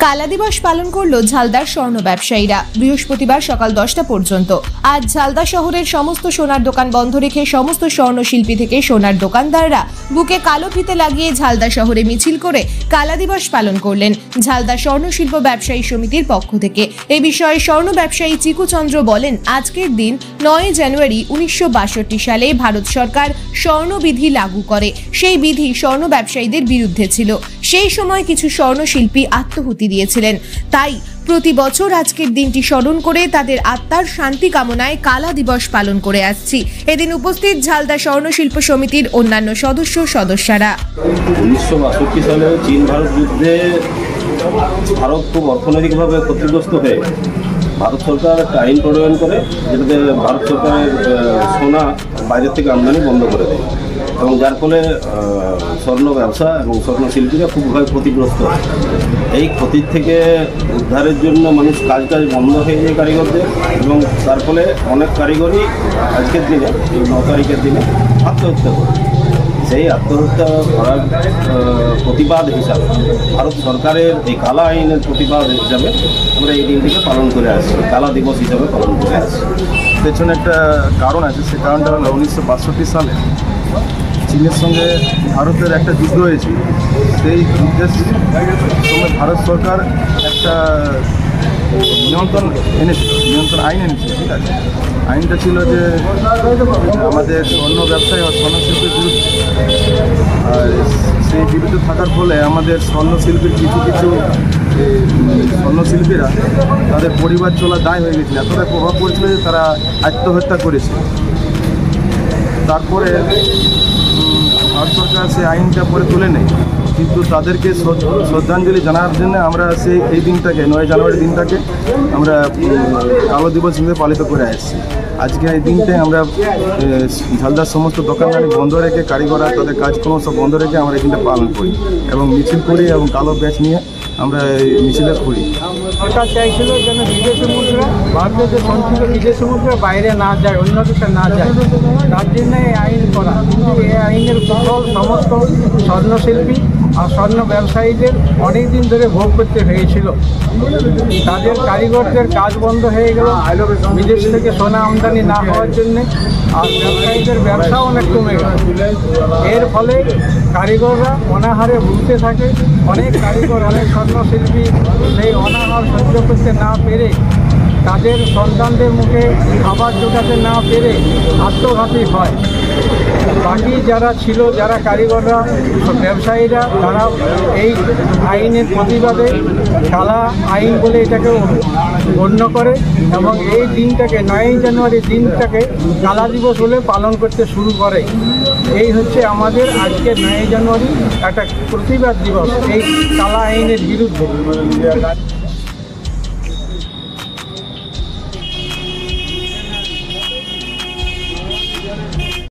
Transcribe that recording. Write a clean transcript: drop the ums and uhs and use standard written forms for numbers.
কালা দিবস পালন করল ঝালদার স্বর্ণ ব্যবসায়ীরা। বৃহস্পতিবার সকাল 10টা পর্যন্ত আজ ঝালদা শহরের সমস্ত সোনার দোকান বন্ধ রেখে সমস্ত স্বর্ণশিল্পী থেকে সোনার দোকানদাররা বুকে কালো ফিতে লাগিয়ে ঝালদা শহরে মিছিল করে কালা দিবস পালন করলেন ঝালদা স্বর্ণ শিল্প ব্যবসায়ী সমিতির পক্ষ থেকে। এই বিষয়ে স্বর্ণ ব্যবসায়ী চিকু চন্দ্র বলেন, আজকের দিন 9 জানুয়ারি 1962 সালে ভারত সরকার স্বর্ণবিধি লাগু করে। সেই বিধি স্বর্ণ ব্যবসায়ীদের বিরুদ্ধে ছিল। সেই সময় কিছু স্বর্ণশিল্পী আত্মহুতি দিয়েছিলেন। তাই প্রতি বছর আজকের দিনটি স্মরণ করে তাদের আত্মার শান্তি কামনায় কালা দিবস পালন করে আসছি। এদিন উপস্থিত ঝালদা স্বর্ণ শিল্প সমিতির অন্যান্য সদস্যরা। 1962 সালে চীন ভারত যুদ্ধে ভারত খুব অর্থনৈতিকভাবে ক্ষতিগ্রস্ত হয়ে ভারত সরকার একটা আইন প্রণয়ন করে, যেটাতে ভারত সরকারের সোনা বাইরের থেকে আমদানি বন্ধ করে দেয় এবং যার ফলে স্বর্ণ ব্যবসা এবং স্বর্ণ শিল্পীরা খুবভাবে ক্ষতিগ্রস্ত হয়। এই ক্ষতির থেকে উদ্ধারের জন্য মানুষ কাজ বন্ধ হয়ে যায় কারিগরদের, এবং তার ফলে অনেক কারিগরই আজকের দিনে 9 তারিখের দিনে আত্মহত্যা করে। সেই আত্মহত্যা করার প্রতিবাদ হিসাবে ভারত সরকারের এই কালা আইনের প্রতিবাদ হিসাবে আমরা এই দিনটিকে পালন করে আসছি, কালা দিবস হিসাবে পালন করে আসছি। পেছনে একটা কারণ আছে, সেই কারণটা হলো 1962 সালে চীনের সঙ্গে ভারতের একটা যুদ্ধ হয়েছিল। সেই যুদ্ধের সময় ভারত সরকার একটা নিয়ন্ত্রণ আইন এনেছিল। ঠিক আছে, আইনটা ছিল যে আমাদের স্বর্ণ ব্যবসায়ী ও স্বর্ণশিল্পের বিরুদ্ধে, আর সেই বিরুদ্ধে থাকার ফলে আমাদের স্বর্ণশিল্পীর কিছু স্বর্ণশিল্পীরা তাদের পরিবার চলার দায় হয়ে গেছিল। এতটাই প্রভাব পড়েছিল যে তারা আত্মহত্যা করেছে। তারপরে ভারত সরকার সেই আইনটা পরে তুলে নেয়, কিন্তু তাদেরকে শ্রদ্ধাঞ্জলি জানার জন্য আমরা এই দিনটাকে 9 জানুয়ারি দিনটাকে আমরা কালো দিবস হিসেবে পালিত করে আসছি। আজকে এই দিনটায় আমরা ঝালদার সমস্ত দোকানদারি বন্ধ রেখে, কারিগররা তাদের কাজকর্ম সব বন্ধ রেখে আমরা এই দিনটা পালন করি এবং মিছিল করি এবং কালো ব্যাচ নিয়ে আমরা মিছিলে করি। সরকার চাইছিল যেন বিদেশি মুদ্রা, ভারতের যে সঞ্চিত বিদেশি মুদ্রা বাইরে না যায়, অন্য দেশে না যায়, তার জন্য এই আইন করা। কিন্তু এই আইনের কুফল সমস্ত স্বর্ণশিল্পী আর স্বর্ণ ব্যবসায়ীদের অনেক দিন ধরে ভোগ করতে হয়েছিল। তাদের কারিগরদের কাজ বন্ধ হয়ে গেল বিদেশ থেকে সোনা আমদানি না হওয়ার জন্যে, আর ব্যবসায়ীদের ব্যবসাও অনেক কমে গেল। এর ফলে কারিগররা অনাহারে ভুগতে থাকে। অনেক কারিগর, অনেক স্বর্ণশিল্পী সেই অনাহার সহ্য করতে না পেরে, তাদের সন্তানদের মুখে খাবার জোটাতে না পেরে আত্মঘাতী হয়। বাকি যারা ছিল, যারা কারিগররা, ব্যবসায়ীরা, তারা এই আইনের প্রতিবাদে কালা আইন বলে এটাকে গণ্য করে এবং এই দিনটাকে 9 জানুয়ারি দিনটাকে কালা দিবস বলে পালন করতে শুরু করে। এই হচ্ছে আমাদের আজকে 9 জানুয়ারি একটা প্রতিবাদ দিবস এই কালা আইনের বিরুদ্ধে।